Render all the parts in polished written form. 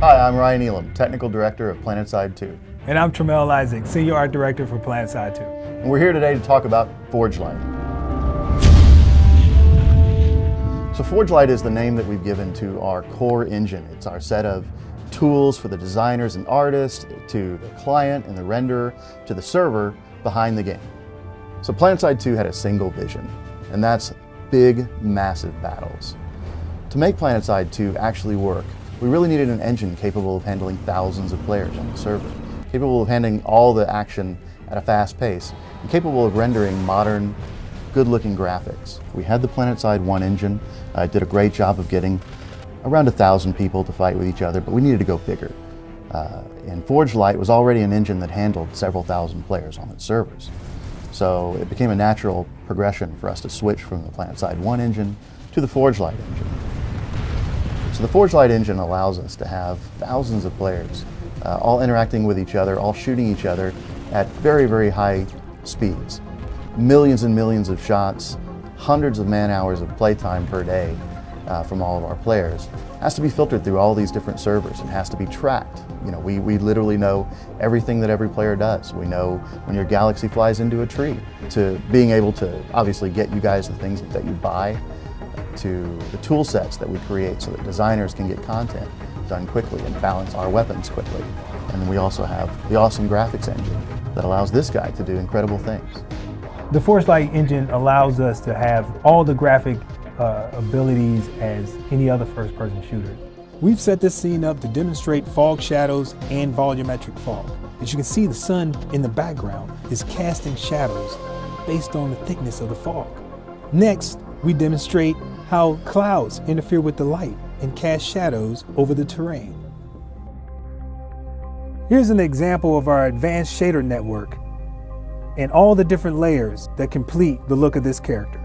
Hi, I'm Ryan Elam, Technical Director of Planetside 2. And I'm Tramel Isaac, Senior Art Director for Planetside 2. And we're here today to talk about ForgeLight. So ForgeLight is the name that we've given to our core engine. It's our set of tools for the designers and artists, to the client and the renderer, to the server behind the game. So Planetside 2 had a single vision, and that's big, massive battles. To make Planetside 2 actually work, we really needed an engine capable of handling thousands of players on the server, capable of handling all the action at a fast pace, and capable of rendering modern, good-looking graphics. We had the Planetside 1 engine. It did a great job of getting around 1,000 people to fight with each other, but we needed to go bigger. And ForgeLight was already an engine that handled several thousand players on its servers. So it became a natural progression for us to switch from the Planetside 1 engine to the ForgeLight engine. So the ForgeLight engine allows us to have thousands of players all interacting with each other, all shooting each other at very, very high speeds. Millions and millions of shots, hundreds of man-hours of playtime per day from all of our players. It has to be filtered through all these different servers and has to be tracked. You know, we literally know everything that every player does. We know when your galaxy flies into a tree, to being able to obviously get you guys the things that you buy, to the tool sets that we create so that designers can get content done quickly and balance our weapons quickly. And then we also have the awesome graphics engine that allows this guy to do incredible things. The ForgeLight engine allows us to have all the graphic abilities as any other first-person shooter. We've set this scene up to demonstrate fog shadows and volumetric fog. As you can see, the sun in the background is casting shadows based on the thickness of the fog. Next, we demonstrate how clouds interfere with the light and cast shadows over the terrain. Here's an example of our advanced shader network and all the different layers that complete the look of this character.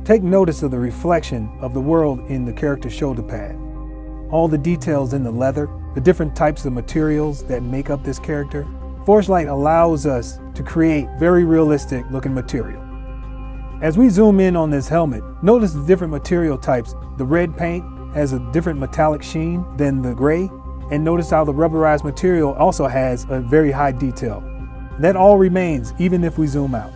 Take notice of the reflection of the world in the character's shoulder pad. All the details in the leather, the different types of materials that make up this character. ForgeLight allows us to create very realistic looking material. As we zoom in on this helmet, notice the different material types. The red paint has a different metallic sheen than the gray, and notice how the rubberized material also has a very high detail. That all remains even if we zoom out.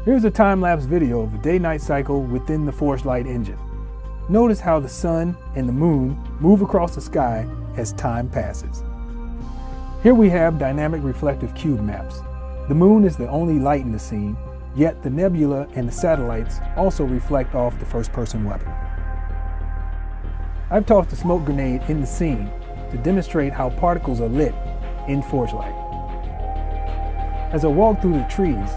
Here's a time-lapse video of the day-night cycle within the ForgeLight engine. Notice how the sun and the moon move across the sky as time passes. Here we have dynamic reflective cube maps. The moon is the only light in the scene, yet the nebula and the satellites also reflect off the first-person weapon. I've tossed a smoke grenade in the scene to demonstrate how particles are lit in ForgeLight. As I walk through the trees,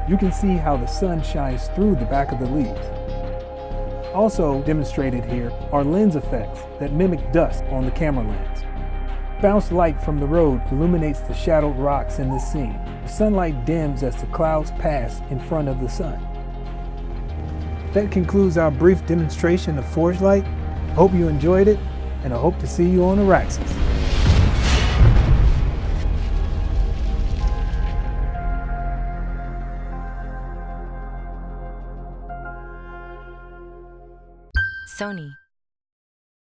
you can see how the sun shines through the back of the leaves. Also demonstrated here are lens effects that mimic dust on the camera lens. Bounced light from the road illuminates the shadowed rocks in this scene. The sunlight dims as the clouds pass in front of the sun. That concludes our brief demonstration of ForgeLight. I hope you enjoyed it, and I hope to see you on Araxis. Sony.